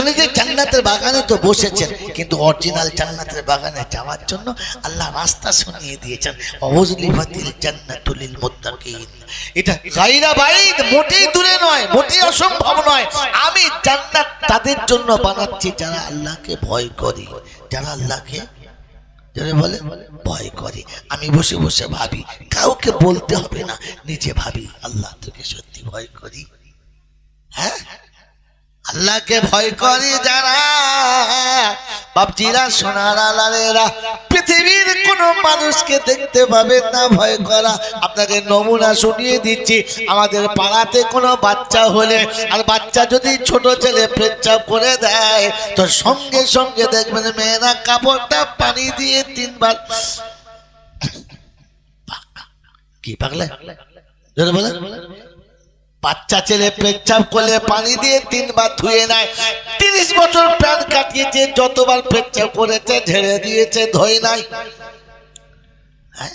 বলে যে জান্নাতের বাগানে তো বসেছেন, কিন্তু অরিজিনাল জান্নাতের বাগানে যাওয়ার জন্য আল্লাহ রাস্তা শুনিয়ে দিয়েছেন। ওয়াজলিফাতিল জান্নাতু লিল মুত্তাকিন। এটা গায়রা বাইদ, মোটেই দূরে নয়, মোটেই অসম্ভব নয়। আমি জান্নাত তাদের জন্য বানাচ্ছি যারা আল্লাহকে ভয় করে, যারা আল্লাহকে বলে ভয় করে। আমি বসে বসে ভাবি, কাউকে বলতে হবে না, নিজে ভাবি আল্লাহ তোকে সত্যি ভয় করি। হ্যাঁ, আল্লাহকে ভয় করি যারা, বাপজিরা সোনার আলালেরা, পৃথিবীর কোন মানুষকে দেখতে পাবেন না ভয় করা। আপনাকে নমুনা শুনিয়ে দিচ্ছি। আমাদের পাড়াতে কোনো বাচ্চা হলে, আর বাচ্চা যদি ছোট ছেলে পেচ্ছাপ করে দেয়, তো সঙ্গে সঙ্গে দেখবেন মেয়েরা কাপড়টা পানি দিয়ে 3 বার, কি পাগলা বলে, বাচ্চা ছেলে পেচ্ছাপ করলে পানি দিয়ে 3 বার ধুয়ে নেয়। 30 বছর প্যান কাটিয়েছে, যতবার পেচ্ছাপ করেছে ঝেড়ে দিয়েছে, ধোয় নাই। হ্যাঁ,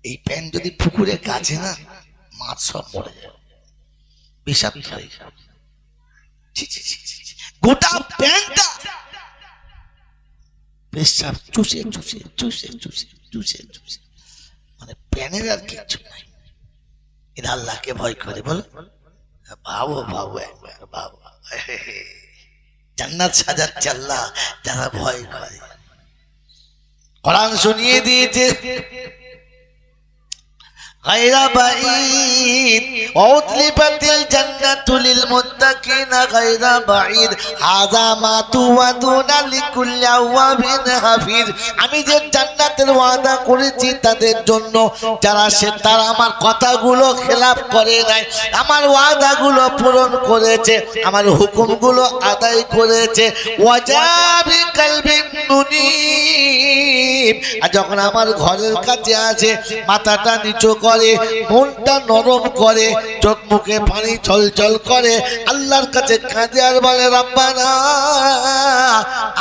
এই প্যান যদি পুকুরে কাছে না, মাছ সব মরে যাবে, বিষাক্ত হয়ে যাবে। গোটা প্যানটা পেচ্ছাপ চুষে চুষে চুষে চুষে চুষে চুষে, মানে প্যানের আর কিছু নাই। এরা আল্লাহকে ভয় করে, বলো ভাবো ভাবো একবার ভাবো। জান্নাত সাজাচ্ছে আল্লাহ যারা ভয় করে। কোরআন শুনিয়ে দিয়েছে গায়রা বাইদ, ওয়াজলিফাতিল জান্নাতু লিল মুত্তাকিনা গায়রা বাইদ, হাযা মা তুআদুনা লিকুল্লি আওয়াবিন হাফিজ। আমি যে জান্নাতের ওয়াদা করেছি তাদের জন্য, তারা আমার কথাগুলো খেলাফ করে নাই, আমার ওয়াদাগুলো পূরণ করেছে, আমার হুকুমগুলো আদায় করেছে। ওয়াজাবি কলবিন মুনীব, আর যখন আমার ঘরের কাছে আসে, মাথাটা নিচু করে, মনটা নরম করে, চোখ মুখে পানি ছলছল করে, আল্লাহর কাছে কাঁদে আর বলে রব্বানা,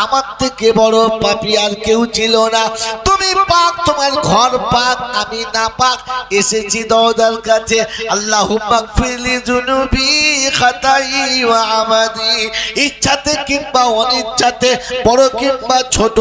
আমার থেকে বড় পাপী আর কেউ ছিল না, তুমি পাক, তোমার ঘর পাক, আমি না পাক, এসেছি দরজার কাছে। আল্লাহুম্মা গফিরলি যুনুবি খাতাই ওয়া আমাদি, ইচ্ছাতে কিংবা অনিচ্ছাতে, বড় কিংবা ছোট,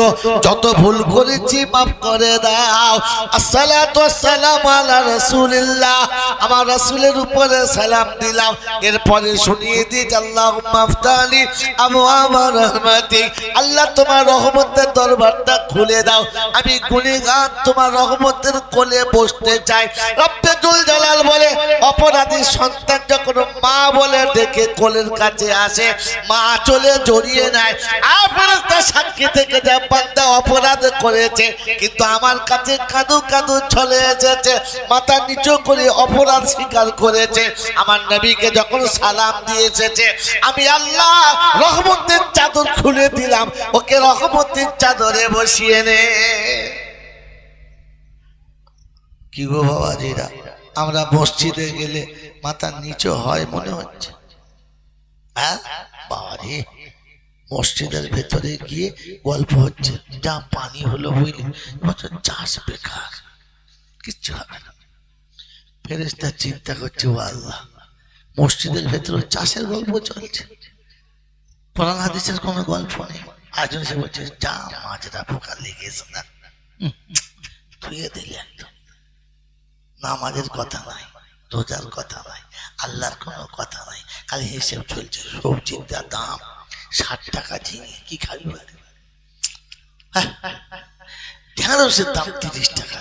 যত ভুল করেছি মাফ করে দাও। আসসালাতু ওয়াসসালামু আলা রাসূলিল্লাহ, আমার রাসূলের উপরে সালাম দিলাম। এরপরে শুনিয়ে দিই আল্লাহুম্মা আফতালি আবওয়াব রাহমাতিক, আল্লাহ তোমার রহমতের দরবারটা খুলে দাও, আমি গুনাহগার তোমার রহমতের কোলে বসতে চাই। রব্বে জুল জালাল বলে, অপরাধী সন্তান যখন মা বলে ডেকে কোলের কাছে আসে, মা চলে জড়িয়ে নেয়, আর ফেরেশতা সাক্ষী থেকে যা বান্দা অপরাধ করেছে, কিন্তু আমার কাছে কাঁদু কাঁদু চলে এসেছে, মাথা নিচু করে অপরাধ স্বীকার করেছে, আমার নবীকে যখন সালাম দিয়ে এসেছে, আমি আল্লাহ রহমতের চাদর খুলে দিলাম, ওকে রহমতের চাদরে বসিয়ে নে। কি গো বাবাজিরা, আমরা মসজিদে গেলে মাথা নিচু হয় মনে হচ্ছে? হ্যাঁ বাবারে, মসজিদের ভেতরে গিয়ে গল্প হচ্ছে, যা পানি হলো বুঝলি, চাষ বেকার, কিচ্ছু হবে না। ফেরেশতা চিন্তা করছে, ও আল্লাহ, মসজিদের ভেতরে চাষের গল্প চলছে, কোরআন হাদিসের কোনো গল্প নেই। আরেকজন সে বলছে, যা মাছরা পোকা লেগেছে না, ধুয়ে দিলে একদম। নামাজের কথা নাই, রোজার কথা নাই, আল্লাহর কোনো কথা নাই, খালি হিসেব চলছে। সবজির দাম 60 টাকা ঝিঙে, কি খাবি বলে? ঢেঁড়সের দাম 30 টাকা,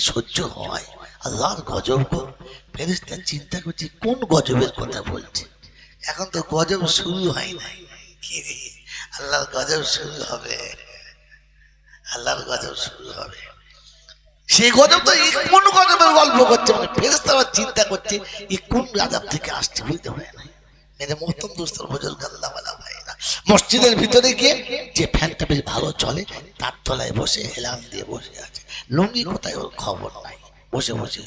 সহ্য হয়? আল্লাহর গজব গো। ফেরেশতা চিন্তা করছে, কোন গজবের কথা বলছে? এখন তো গজব শুরু হয় নাই, কি রে, আল্লাহর গজব শুরু হবে, আল্লাহর গজব শুরু হবে। সেই গজব তো কোন গজবের গল্প করছে, মানে ফেরেশতারা চিন্তা করছে এই কোন আযাব থেকে আসছে, বুঝতে পারে না। মেরে মোহতরম দোস্তর বুজুর্গ আল্লাহওয়ালা ভাইরা, মসজিদের ভিতরে গিয়ে যে ফ্যানটা বেশ ভালো চলে, তার তলায় বসে হেলান দিয়ে বসে আছে, লুঙ্গি কোথায় ওর খবর নাই, বসে বসে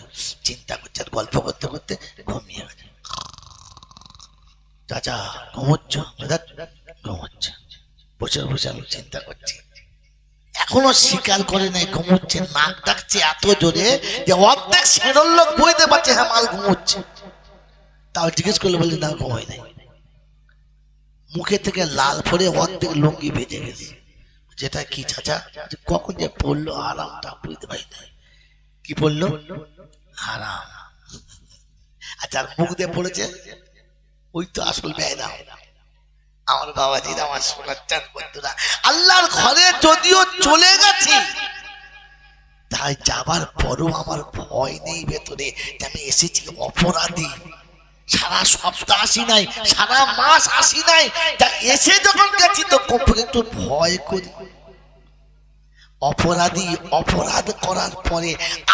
চিন্তা করছে, আর গল্প করতে করতে ঘুমিয়ে গেছে। চাচা ঘুমোচ্ছ? ঘুমোচ্ছে। বসে বসে আমি চিন্তা করছি, এখনো স্বীকার করে নাই ঘুমোচ্ছে, নাক ডাকছে এত জোরে যে অর্ধেক সেরল লোক বুঝতে পারছে হ্যাঁ মাল ঘুমোচ্ছে। তাও জিজ্ঞেস করলে বললি না ঘুমোয় নাই। মুখে থেকে লাল পরে অর্ধেক লুঙ্গি বেজে গেছে। যেটা কি চাচা? কখন যে পড়লো আরামটা বুঝতে পারি না। কি পড়লো? আরাম। আর যার মুখ দিয়ে পড়েছে ওই তো আসল বেয়না। আমার বাবাজিরা, আমার সোনার চাঁদ বন্ধুরা, আল্লাহর ঘরে যদিও চলে গেছি, তাই যাবার পরও আমার ভয় নেই ভেতরে যে আমি এসেছি অপরাধী। সারা সপ্তাহ আসি নাই, সারা মাস আসি নাই, তা এসে যখন গেছি তো একটু ভয় করি। অপরাধী অপরাধ করার পরে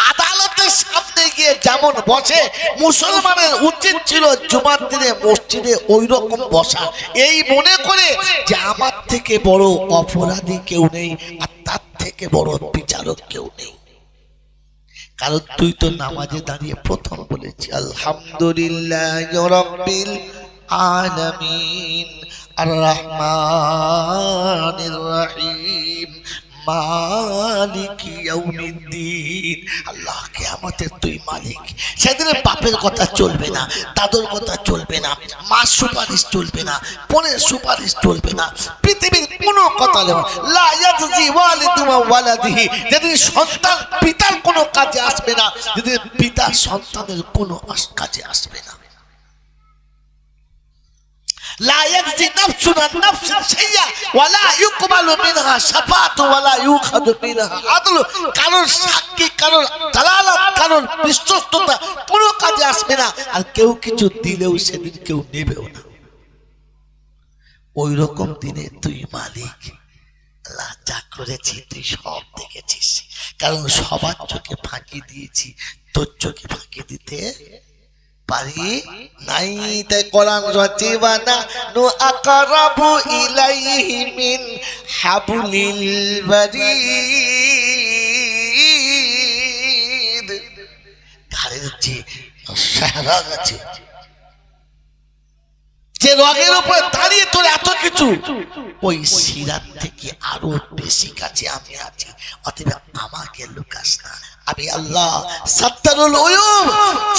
আদালতের সামনে গিয়ে যেমন বসে, মুসলমানের উচিত ছিল জুমার দিনে মসজিদে ওই রকম বসা, এই মনে করে যে আমার থেকে বড় অপরাধী কেউ নেই আর তার থেকে বড় বিচারক কেউ নেই। কারণ তুই তো নামাজে দাঁড়িয়ে প্রথম বলেছি আলহামদুলিল্লাহ রাব্বিল আলামিন আর রহমানির রহিম মালিক ইয়াউমিদ্দিন। আল্লাহ কিয়ামতের তুই মালিক। সেদিনে বাপের কথা চলবে না, দাদুর কথা চলবে না, মার সুপারিশ চলবে না, বোনের সুপারিশ চলবে না, পৃথিবীর কোনো কথা নেই। লা ইয়াজজি ওয়ালিদু ওয়ালাদিহি, যেদিন সন্তান পিতার কোনো কাজে আসবে না, যেদিন পিতা সন্তানের কোনো কাজে আসবে না। لا يجزي نفس عن نفس شيئا ولا يقبل منها شفاعة ولا يؤخذ منها عدل। কারণ সাক্ষী, কারণ দালালত, কারণ বিশ্বস্ততা কোনো কাজে আসবে না, আর কেউ কিছু দিলেও সেদিন কেউ নেবেও না। ওই রকম দিনে তুই মালিক। আল্লাহ যা করেছি তুই সব দেখেছিস, কারণ সবার চোখে ফাঁকি দিয়েছি, তোর চোখে ফাঁকি দিতে পারি নাই। তাই কোরআন রচিবানা নু আকরাবু ইলাইহি মিন হাবলিল বারিদ। ঘরের যে সাহারা আছে, যে রগের উপর দাঁড়িয়ে তোর এত কিছু, ওই সিরাত থেকে আরো বেশি কাছে আমি আছি। অতএব আমাকে লুকাস না। আমি আল্লাহ সাত্তারুল উয়ুব।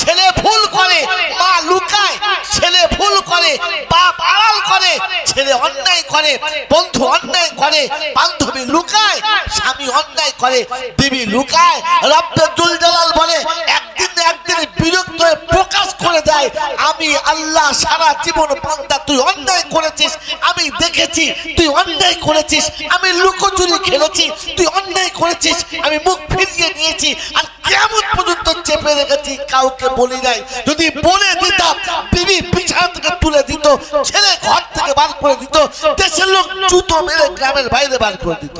ছেলে ভুল করে মা লুকায়, ছেলে ভুল করে বাপ আড়াল করে, ছেলে অন্যায় করে বন্ধু অন্যায় করে, বান্ধবী লুকায়, স্বামী অন্যায় করে বিবি লুকায়। রব্বুল জালাল বলে একদিন না একদিন বিরক্ত হয়ে প্রকাশ করে দেয়, আমি আল্লাহ সারা জীবন বান্দা তুই অন্যায় করেছিস, আমি দেখেছি তুই অন্যায় করেছিস, আমি লুকোচুরি খেলেছি, তুই অন্যায় করেছিস, আমি মুখ ফিরিয়ে নিয়েছি, আর কিয়ামত পর্যন্ত চেপে রেখেছি, কাউকে বলি নাই। যদি বলে দিতাম বিবি বিছানা থেকে তুলে দিত, ছেলে ঘর থেকে বার করে দিত, দেশের লোক জুতো মেরে গ্রামের বাইরে বার করে দিত।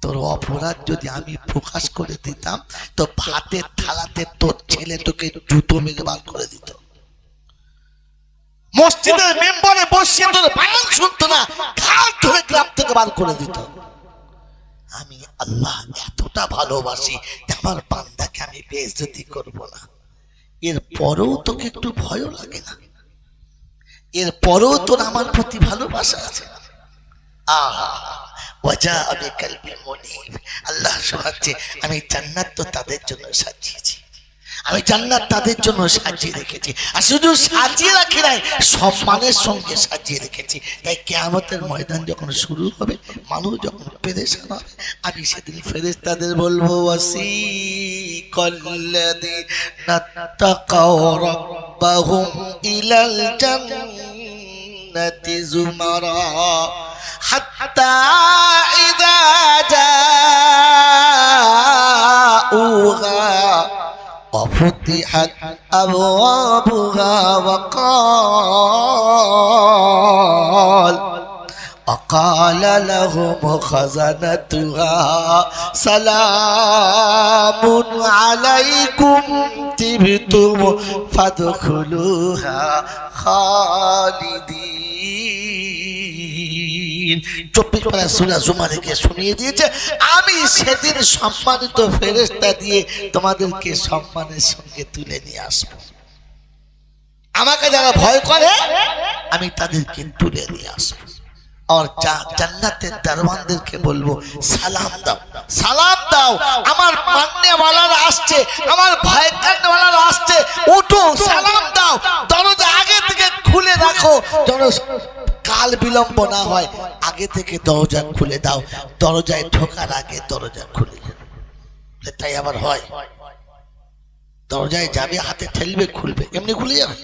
তোর অপরাধ যদি আমি প্রকাশ করে দিতাম তো ভাতের থালাতে তোর ছেলে তোকে জুতো মেরে বার করে দিত, মসজিদের মেম্বারে বসিয়ে তোর বায়ান শুনতো না, ঘাট ধরে গ্রাম থেকে বার করে দিত। আমি আল্লাহ এতটা ভালোবাসি যে আমার বান্দাকে আমি বেইজ্জতি করব না। এরপরেও তোকে একটু ভয়ও লাগে না? এরপরেও তোর আমার প্রতি ভালোবাসা আছে? আহা ওয়াজা আবি কলবি মুনীব। আল্লাহ শোনাচ্ছে আমি জান্নাত তো তাদের জন্য সাজিয়েছি, আমি জান্নাত তাদের জন্য সাজিয়ে রেখেছি। আর শুধু সাজিয়ে রাখি নাই, সম্মানের সঙ্গে সাজিয়ে রেখেছি। তাই কিয়ামতের ময়দান যখন শুরু হবে, মানুষ যখন পেরেশান হবে, আমি সেদিন ফেরেশতাদের বলবো ওয়াসিকাল্লাযীনা তাকাউ রাব্বাহুম ইলাল জান্নাতি যুমারা হাত্তা ইযা জাউহা وفتحت أبوابها وقال لهم خزنتها سلام عليكم طبتم فادخلوها خالدين। 24 পারা সূরা জুমারকে শুনিয়ে দিয়েছে, আমি সেদিন সম্মানিত ফেরেশতা দিয়ে তোমাদেরকে সম্মানের সঙ্গে তুলে নিয়ে আসবো। আমাকে যারা ভয় করে আমি তাদেরকে তুলে নিয়ে আসবো। আর জান্নাতের দরওয়ানদেরকে বলবো সালাম দাও, সালাম দাও, আমার মাননেওয়ালারা আসছে, আমার ভয় কান্নেওয়ালারা আসছে, উঠো সালাম দাও। দরজা আগে থেকে দেখো যেন কাল বিলম্ব না হয়, আগে থেকে দরজা খুলে দাও, দরজায় ঢোকার আগে দরজা খুলে যাবে। তাই আবার হয়, দরজায় যাবে হাতে ঠেলবে খুলবে, এমনি খুলে যাবে।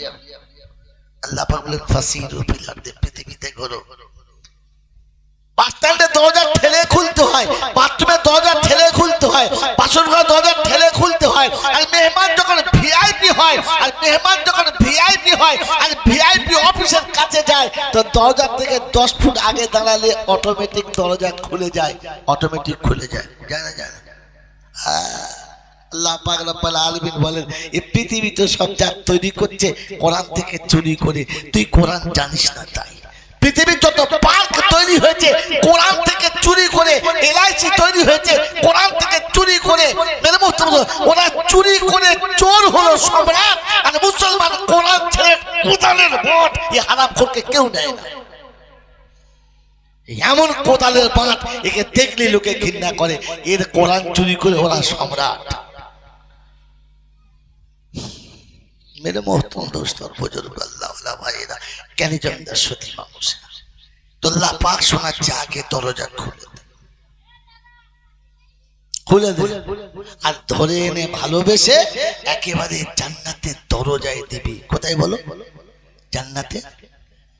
আল্লাহ পাক বলেন ফাসিরু ফিল আরদি, পৃথিবীতে ঘোরো। বাস স্ট্যান্ডে দরজা ঠেলে খুলতে হয়, বাথরুমের দরজা ঠেলে খুলতে হয়, বাসন ঘরের দরজা ঠেলে খুলতে হয়। আর মেহমান যখন ভিআইপি হয়, আর মেহমান যখন ভিআইপি হয় আর ভিআইপি অফিসের কাছে যায়, তো দরজা থেকে 10 ফুট আগে দাঁড়ালে অটোমেটিক দরজা খুলে যায়, অটোমেটিক খুলে যায়। যায় না? যায় না? আল্লাহ পাক রব্বুল আলামিন বলেন এই পৃথিবী তো সব যা তৈরি করছে কোরআন থেকে চুরি করে, তুই কোরআন জানিস না তাই। পৃথিবীর যত পার্ক তৈরি হয়েছে কোরআন থেকে চুরি করে, এলআইসি তৈরি হয়েছে কোরআন থেকে চুরি করে। ওরা চুরি করে চোর হলো সম্রাট, আর মুসলমান কোরআন ছেড়ে কোরআনের ভোট, এই হারামখোরকে কেউ নেয় না। এমন কোদালের বাঁট, একে দেখলে লোকে ঘৃণা করে, এর কোরআন চুরি করে ওরা সম্রাট। मेरे मोहतरम दोस्तों और बुजुर्ग अल्लाह वाला भाईरा कहने जमींदार सती মানুষ তো আল্লাহ পাক শোনাচ্ছে আগে দরজা খুলে দে আর ধরে এনে ভালোবেসে একেবারে জান্নাতের দরজায় দিবি। কোথায় বলো? জান্নাতে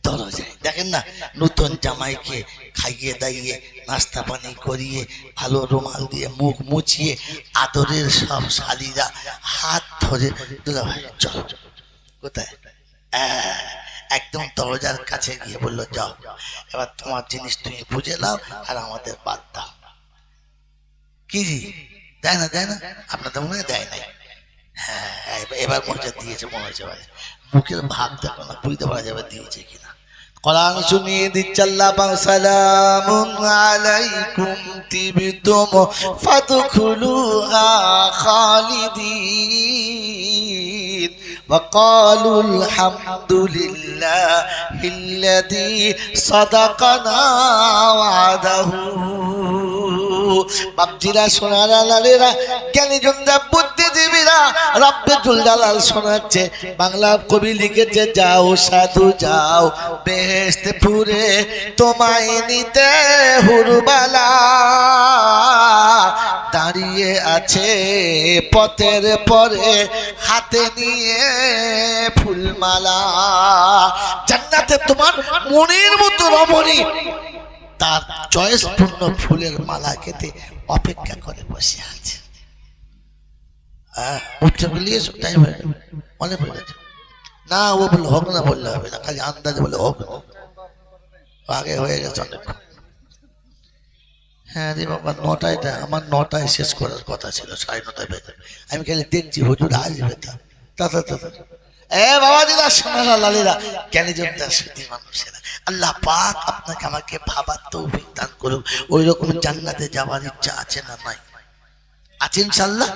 দরজায়। দেখেন না, নতুন জামাইকে খাইয়ে দাইয়ে নাস্তা পানি করিয়ে ভালো রুমাল দিয়ে মুখ মুছিয়ে আদরের সব শালীরা হাত ধরে দুলা ভাই চলো। কোথায়? একদম দরজার কাছে গিয়ে বললো যাও, এবার তোমার জিনিস তুমি বুঝে নাও আর আমাদের বাদ দাও। কি জি দেয় না? দেয় না? আপনাদের মনে হয় দেয় নাই? হ্যাঁ, এবার মজা দিয়েছে মনে হয়েছে। ভাই মুখের ভাব দেখো না, বুঝতে পারা যাবে দিয়েছে কিনা। কোরআন শুনিয়ে দিচ্ছে আল্লাহ পাক সালামুন আলাইকুম তিবতুম ফাদখুলুহা খালিদিন وقالوا الحمد لله الذي صدقنا وعده। বাপজিরা সোনারা লালেরা জ্ঞানী জনরা বুদ্ধিজীবীরা রব্বুল জালাল শোনাচ্ছে। বাংলা কবি লিখেছে যাও সাধু যাও বেহেশতে পুরে তোমায় নিতে হুরবালা দাঁড়িয়ে আছে পথের পরে হাতে নিয়ে ফুলমালা। জান্নাতে তোমার মনের মতো রমণী তার চয়েসপূর্ণ ফুলের মালা খেতে অপেক্ষা করে বসে আছে। উঠতে বলিয়ে টাইম হয়ে যাবে, মনে পড়ে গেছে না? ও বলে হোক না, বললে হবে না, খালি আন্দাজে বলে হোক না, আগে হয়ে গেছে অনেক। হ্যাঁ রে বাবা, 9টায় আমার 9টায় শেষ করার কথা ছিল, 9:30 বেজে। আমি খালি দেখছি হুজুর আসবে তা এ বাবা দিদা সোনারা লালেরা জ্ঞানী জনতা সুধী মানুষেরা, আল্লাহ পাক আপনাকে আমাকে ভাবার তৌফিক দান করুক। ওই রকম জান্নাতে যাওয়ার ইচ্ছা আছে না নাই? আছে ইনশাআল্লাহ।